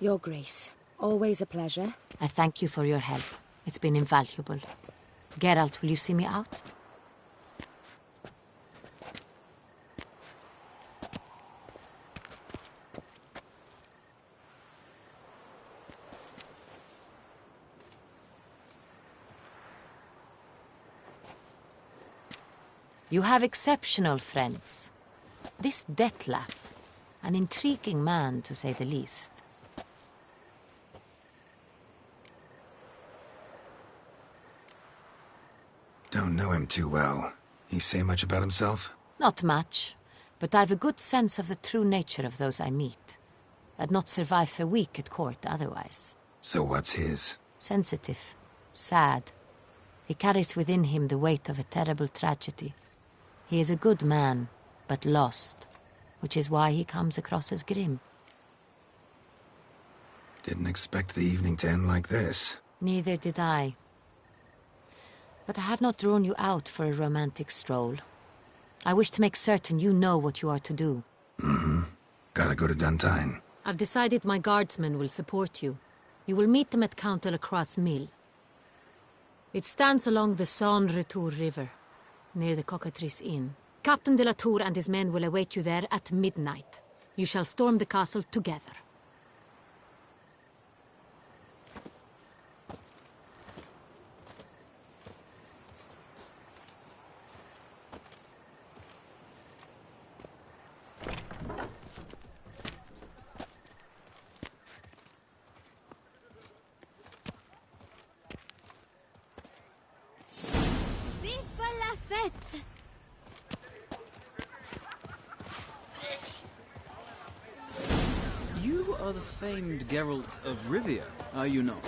[SPEAKER 10] Your Grace, always a pleasure.
[SPEAKER 5] I thank you for your help. It's been invaluable. Geralt, will you see me out? You have exceptional friends. This Detlef, an intriguing man to say the least.
[SPEAKER 2] Don't know him too well. He say much about himself?
[SPEAKER 5] Not much, but I've a good sense of the true nature of those I meet. I'd not survive a week at court otherwise.
[SPEAKER 2] So what's his?
[SPEAKER 5] Sensitive, sad. He carries within him the weight of a terrible tragedy. He is a good man, but lost, which is why he comes across as grim.
[SPEAKER 2] Didn't expect the evening to end like this.
[SPEAKER 5] Neither did I. But I have not drawn you out for a romantic stroll. I wish to make certain you know what you are to do.
[SPEAKER 2] Mm-hmm. Gotta go to Duntine.
[SPEAKER 5] I've decided my guardsmen will support you. You will meet them at Count de la Croix's mill. It stands along the Saône-Retour River, near the Cockatrice Inn. Captain de la Tour and his men will await you there at midnight. You shall storm the castle together.
[SPEAKER 13] You are the famed Geralt of Rivia, are you not?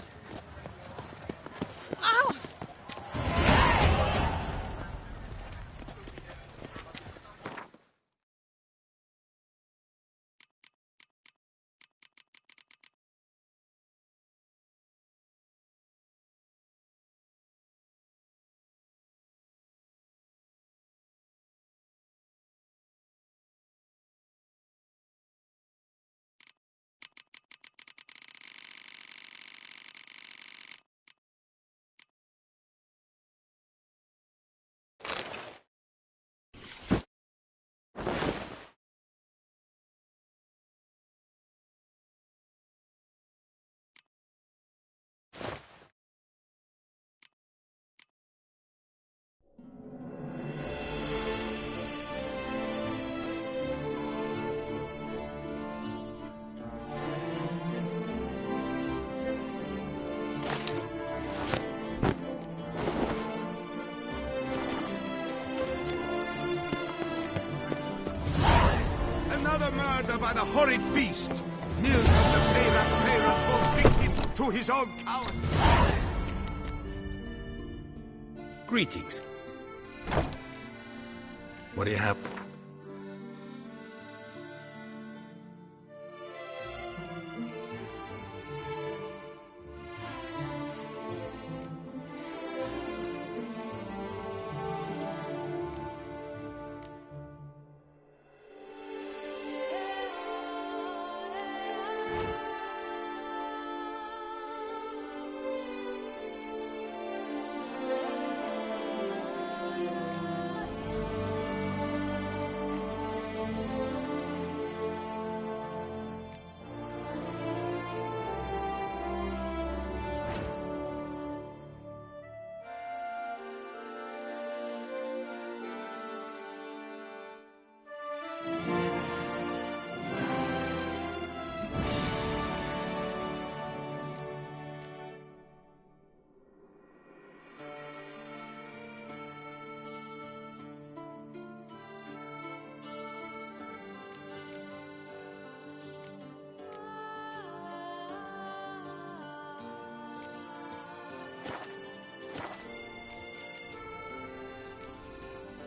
[SPEAKER 14] Another murder by the horrid beast! Nils of the Peyrat falls victim to his own coward!
[SPEAKER 3] Greetings.
[SPEAKER 12] What do you have?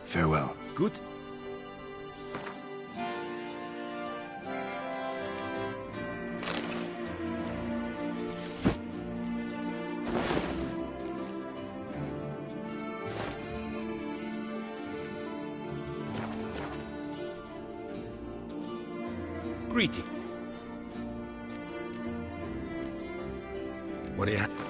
[SPEAKER 2] Farewell.
[SPEAKER 3] Good. Greeting.
[SPEAKER 12] What do you have?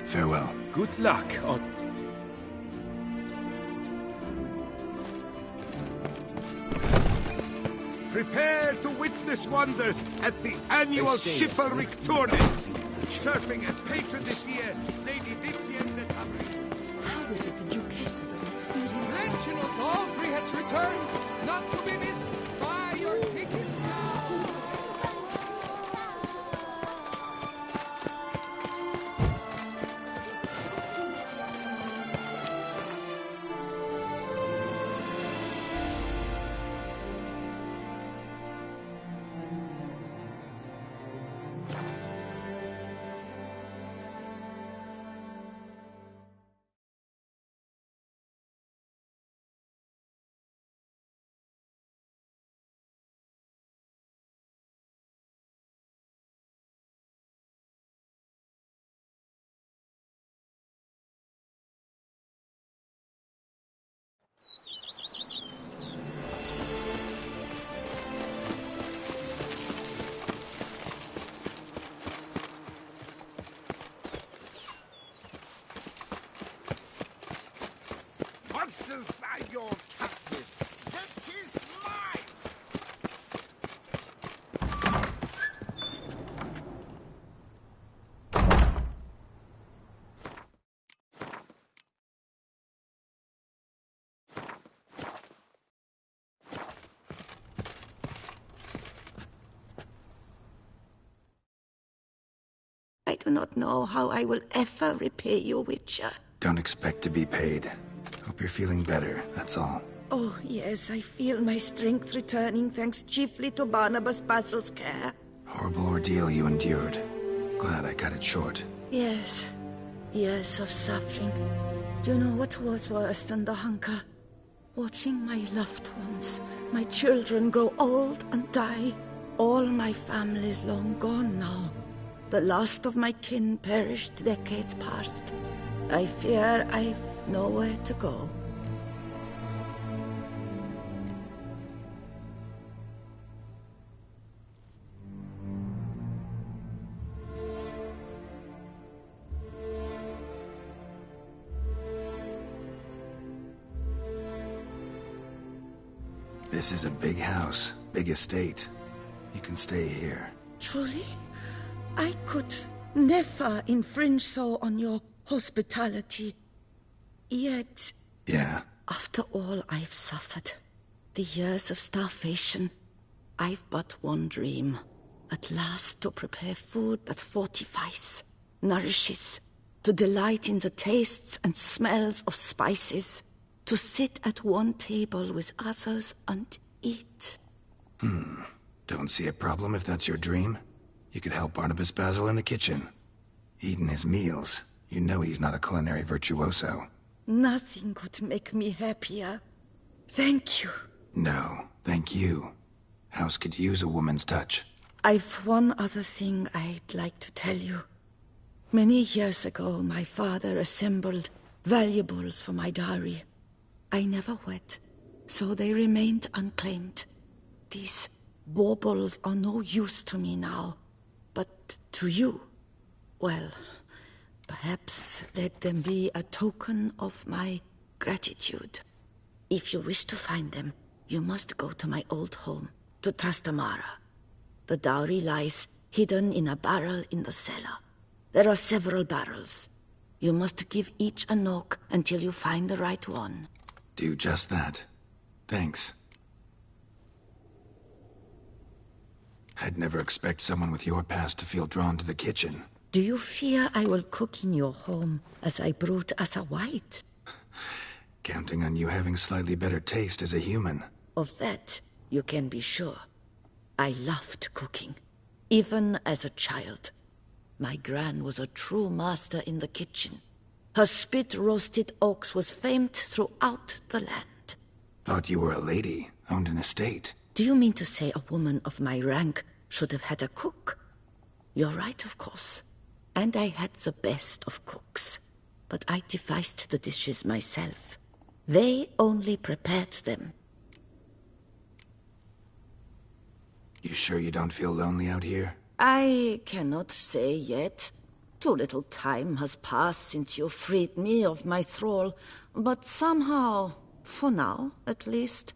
[SPEAKER 2] Farewell.
[SPEAKER 14] Good luck on... Prepare to witness wonders at the annual chivalric tournament. Serving as patron this year is Lady Vivienne de Tabry.
[SPEAKER 6] How is it the Duchessa doesn't feed him?
[SPEAKER 9] Reginald Aubrey has returned, not to be missed. Buy your tickets now.
[SPEAKER 14] Monsters are your captive. That is mine.
[SPEAKER 8] I do not know how I will ever repay you, Witcher.
[SPEAKER 2] Don't expect to be paid. Hope you're feeling better, that's all.
[SPEAKER 8] Oh, yes, I feel my strength returning thanks chiefly to Barnabas Basil's care.
[SPEAKER 2] Horrible ordeal you endured. Glad I cut it short.
[SPEAKER 8] Yes, years of suffering. Do you know what was worse than the hunger? Watching my loved ones, my children grow old and die. All my family's long gone now. The last of my kin perished decades past. I fear I've nowhere to go.
[SPEAKER 2] This is a big house, big estate. You can stay here.
[SPEAKER 8] Truly? I could never infringe so on your hospitality. Yet...
[SPEAKER 2] Yeah?
[SPEAKER 8] After all I've suffered, the years of starvation, I've but one dream. At last to prepare food that fortifies, nourishes, to delight in the tastes and smells of spices, to sit at one table with others and eat.
[SPEAKER 2] Don't see a problem if that's your dream. You could help Barnabas Basil in the kitchen. Eating his meals. You know he's not a culinary virtuoso.
[SPEAKER 8] Nothing could make me happier. Thank you.
[SPEAKER 2] No, thank you. House could use a woman's touch.
[SPEAKER 8] I've one other thing I'd like to tell you. Many years ago, my father assembled valuables for my dowry. I never wed, so they remained unclaimed. These baubles are no use to me now, but to you, well, perhaps let them be a token of my gratitude. If you wish to find them, you must go to my old home, to Trastamara. The dowry lies hidden in a barrel in the cellar. There are several barrels. You must give each a knock until you find the right one.
[SPEAKER 2] Do just that. Thanks. I'd never expect someone with your past to feel drawn to the kitchen.
[SPEAKER 8] Do you fear I will cook in your home as I brewed as a white?
[SPEAKER 2] Counting on you having slightly better taste as a human.
[SPEAKER 8] Of that, you can be sure. I loved cooking, even as a child. My gran was a true master in the kitchen. Her spit-roasted ox was famed throughout the land.
[SPEAKER 2] Thought you were a lady, owned an estate.
[SPEAKER 8] Do you mean to say a woman of my rank should have had a cook? You're right, of course. And I had the best of cooks. But I devised the dishes myself. They only prepared them.
[SPEAKER 2] You sure you don't feel lonely out here?
[SPEAKER 8] I cannot say yet. Too little time has passed since you freed me of my thrall, but somehow, for now at least,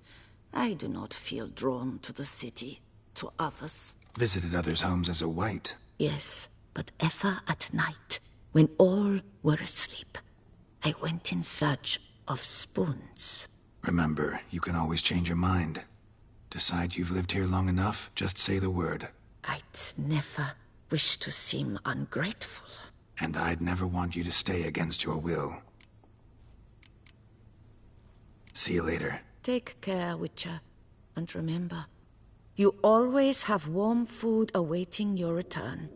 [SPEAKER 8] I do not feel drawn to the city, to others.
[SPEAKER 2] Visited others' homes as a white.
[SPEAKER 8] Yes, but ever at night, when all were asleep, I went in search of spoons.
[SPEAKER 2] Remember, you can always change your mind. Decide you've lived here long enough, just say the word.
[SPEAKER 8] I'd never wish to seem ungrateful.
[SPEAKER 2] And I'd never want you to stay against your will. See you later.
[SPEAKER 8] Take care, Witcher. And remember, you always have warm food awaiting your return.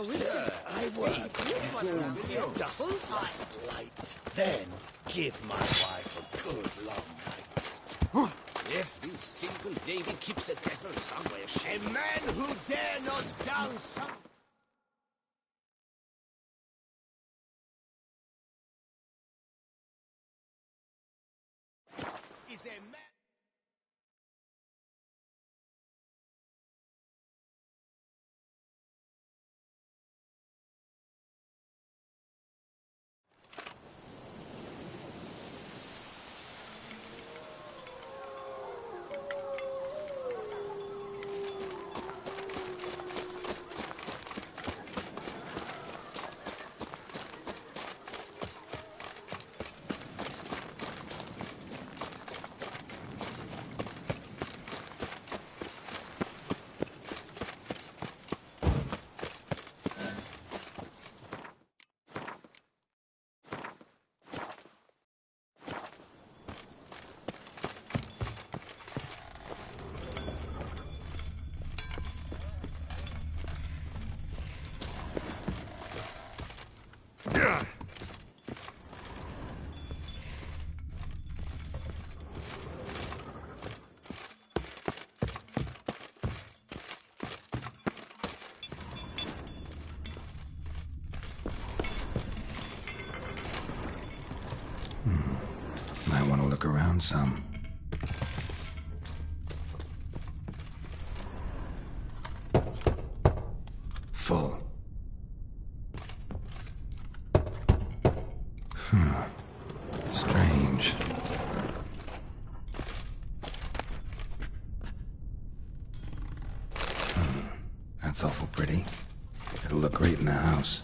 [SPEAKER 1] Sir, I work just last light. Then give my wife a good long night.
[SPEAKER 3] Every single lady keeps a devil somewhere.
[SPEAKER 1] A man who dare not down some... is a man...
[SPEAKER 2] look around some. Full. Strange. That's awful pretty. It'll look great in the house.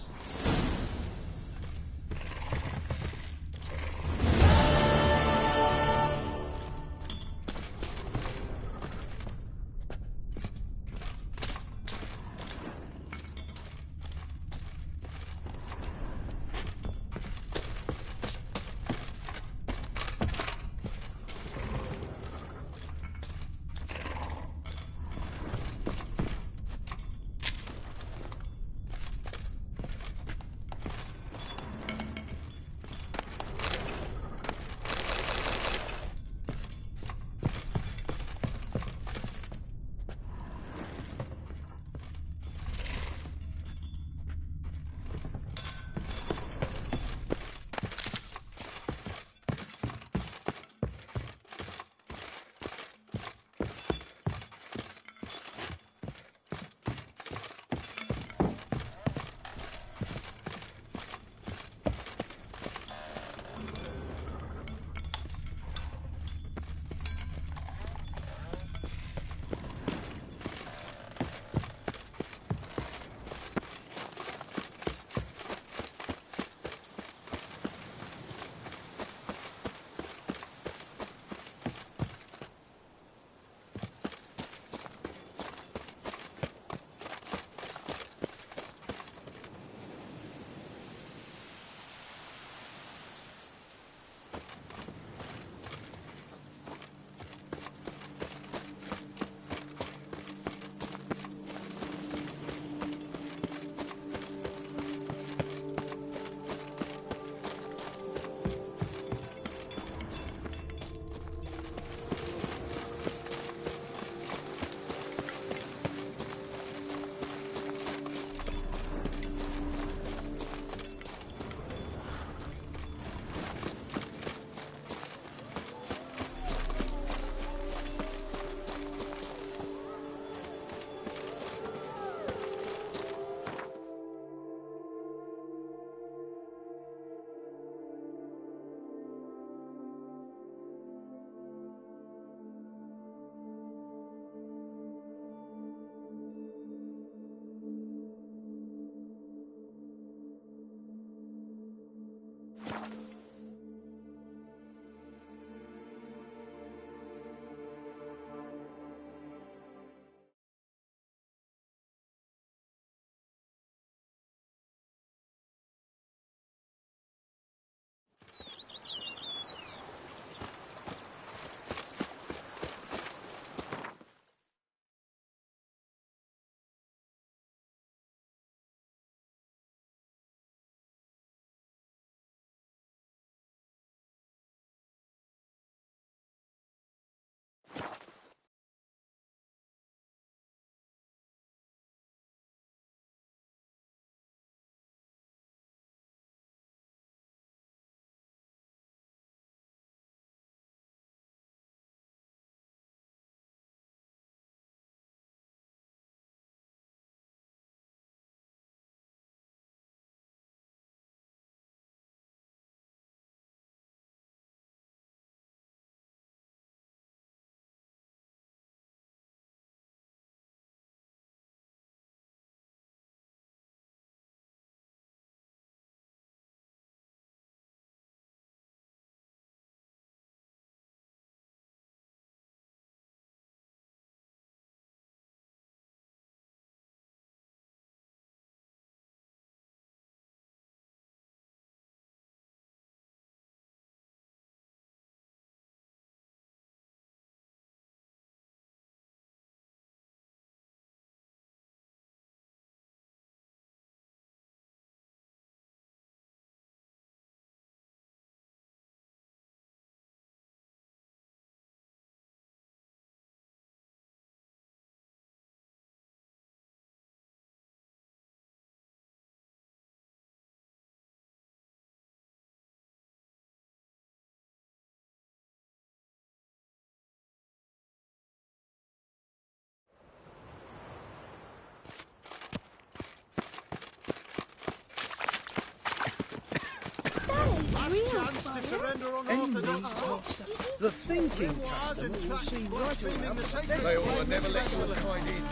[SPEAKER 1] last chance to surrender unorthodox. The thinking customer will see right away.
[SPEAKER 14] They all never let you hide in.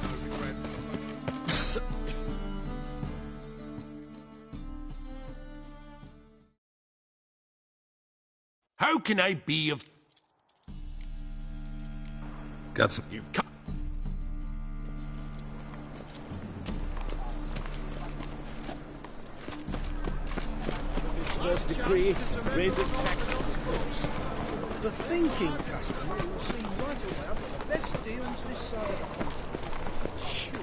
[SPEAKER 14] How can I be of...
[SPEAKER 12] Got some...
[SPEAKER 14] You've come...
[SPEAKER 1] First decree raises taxes. The thinking customer will see right away. I've got the best deals this side of the pond. Shoot.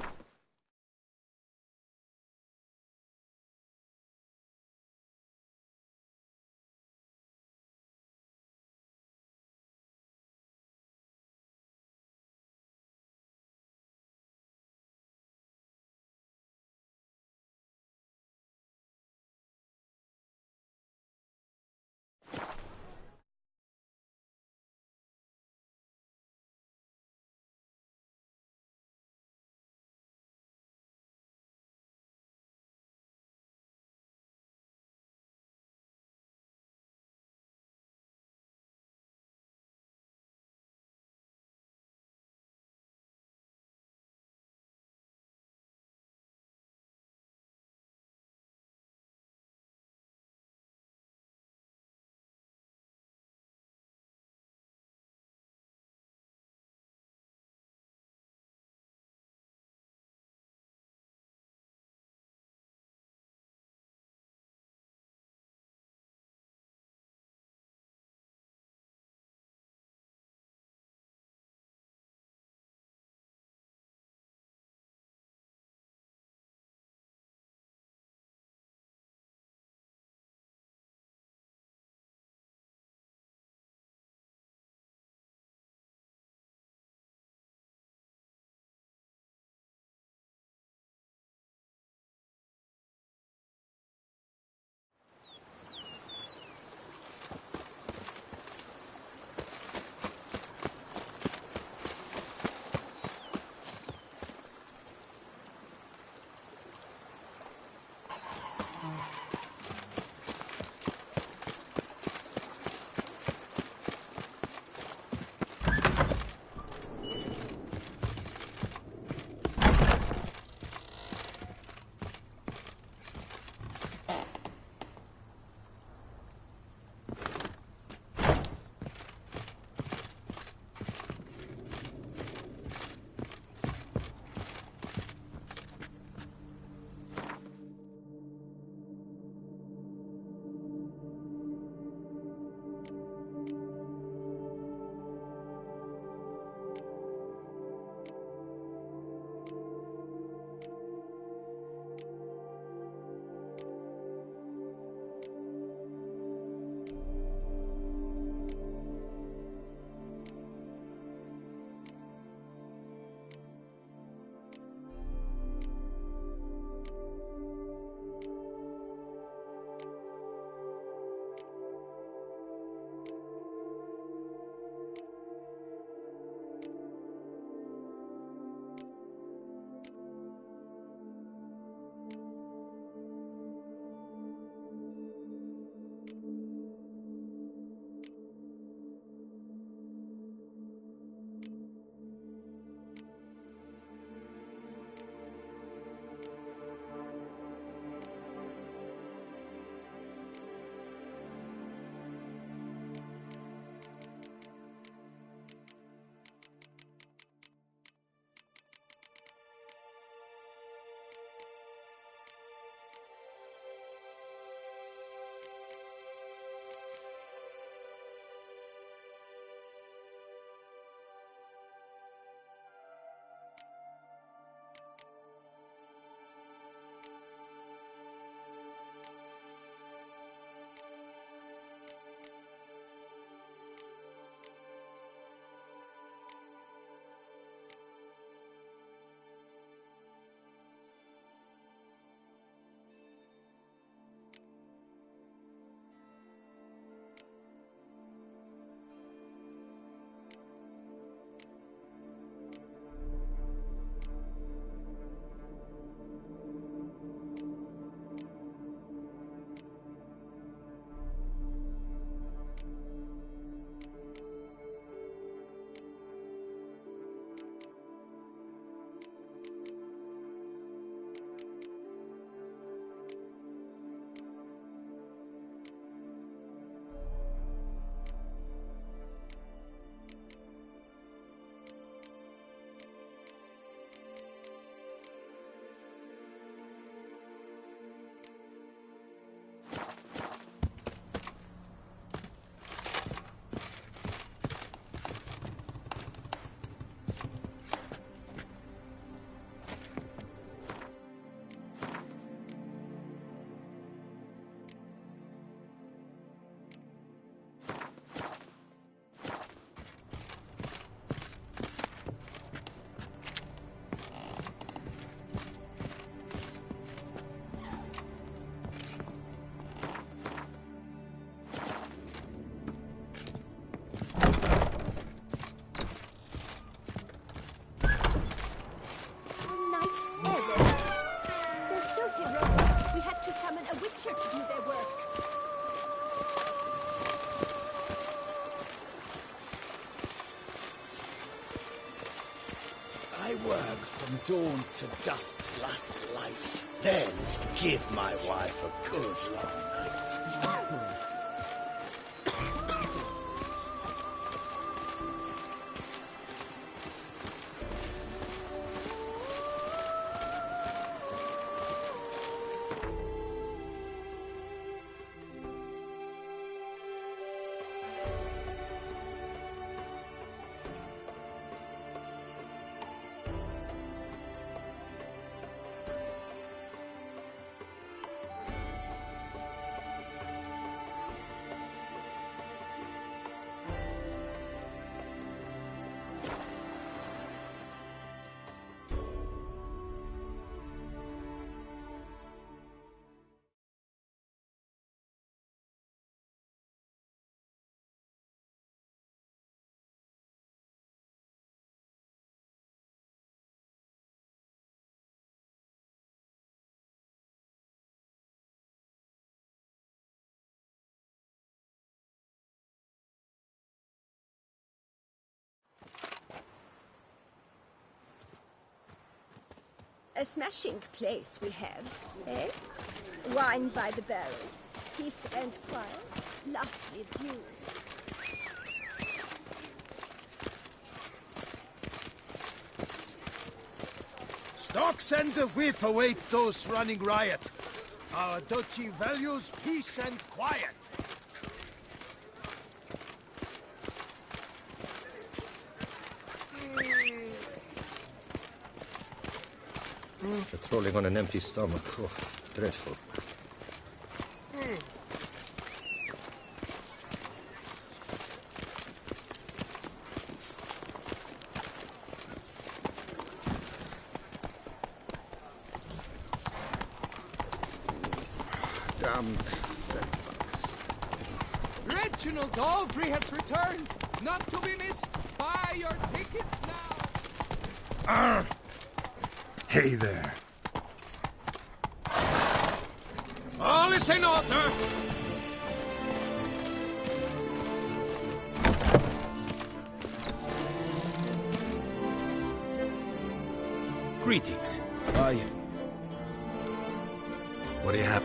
[SPEAKER 1] dawn to dusk's last light. Then give my wife a good long night.
[SPEAKER 6] A smashing place we have, eh? Wine by the barrel, peace and quiet, lovely views.
[SPEAKER 4] Stocks and the whip await those running riot. Our duchy values peace and quiet.
[SPEAKER 15] Patrolling on an empty stomach. Oh, dreadful.
[SPEAKER 14] Damned.
[SPEAKER 9] Reginald Aubrey has returned, not to be missed. Buy your tickets now.
[SPEAKER 2] Hey there.
[SPEAKER 9] All is in order.
[SPEAKER 4] Greetings. How are you?
[SPEAKER 2] What do you have?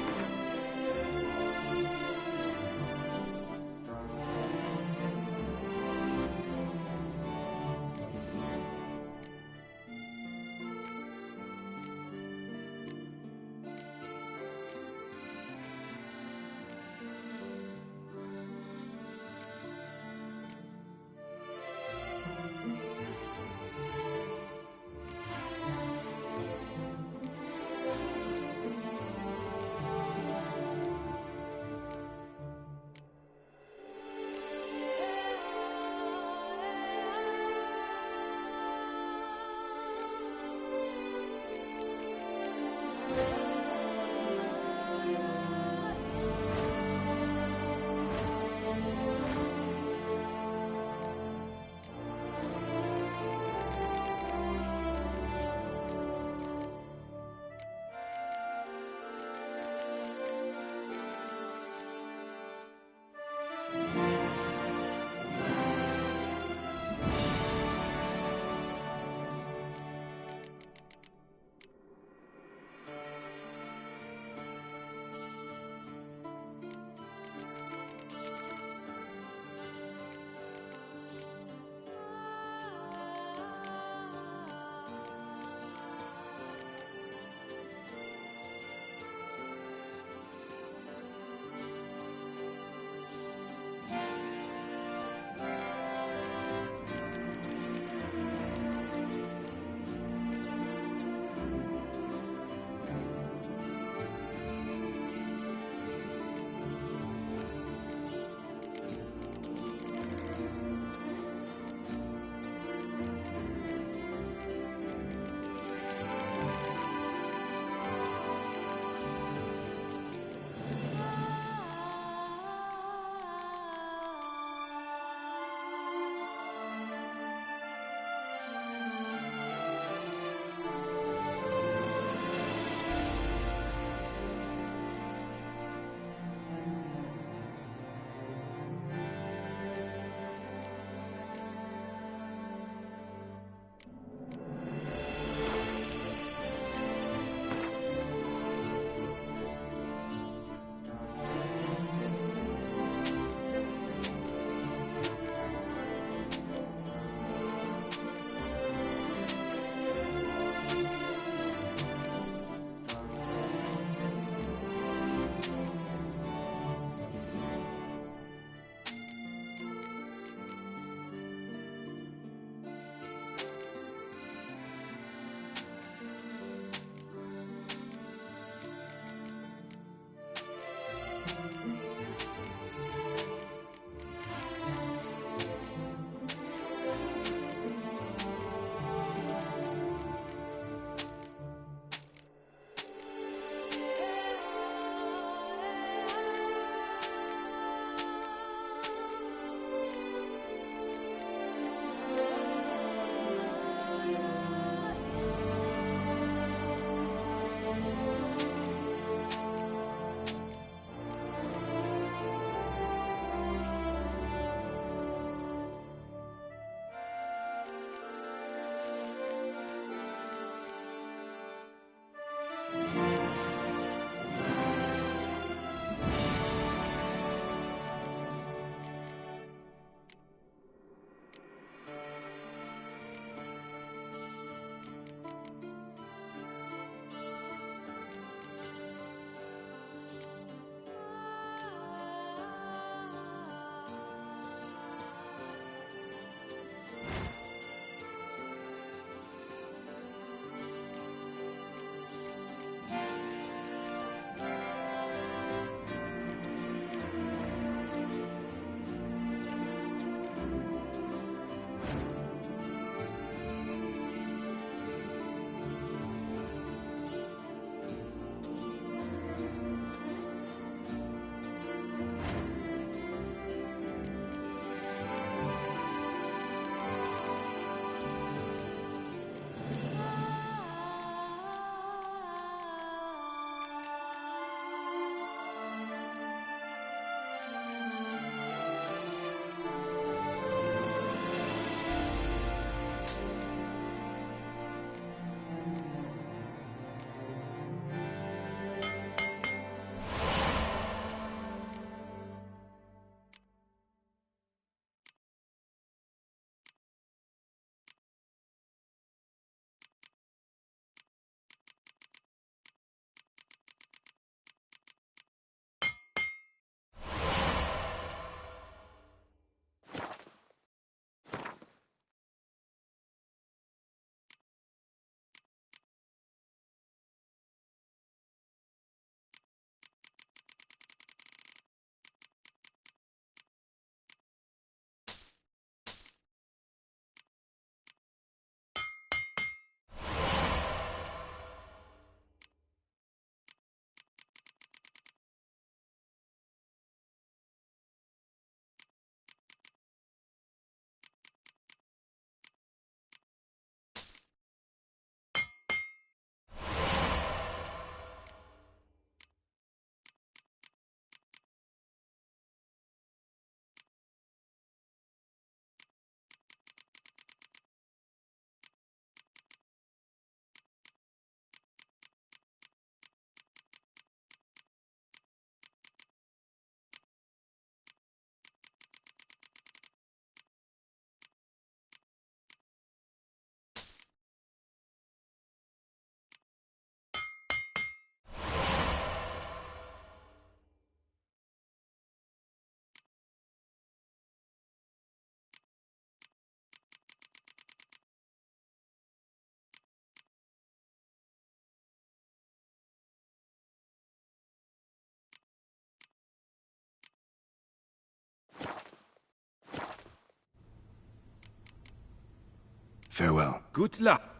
[SPEAKER 2] Farewell.
[SPEAKER 14] Good luck.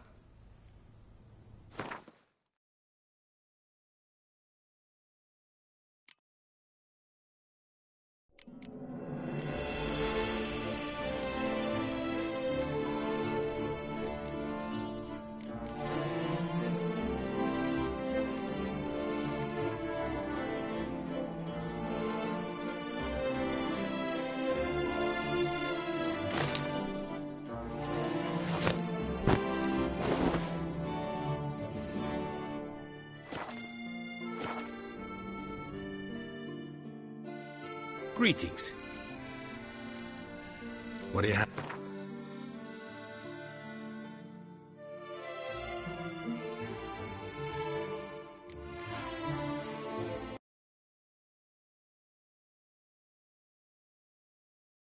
[SPEAKER 3] Greetings.
[SPEAKER 2] What do you have?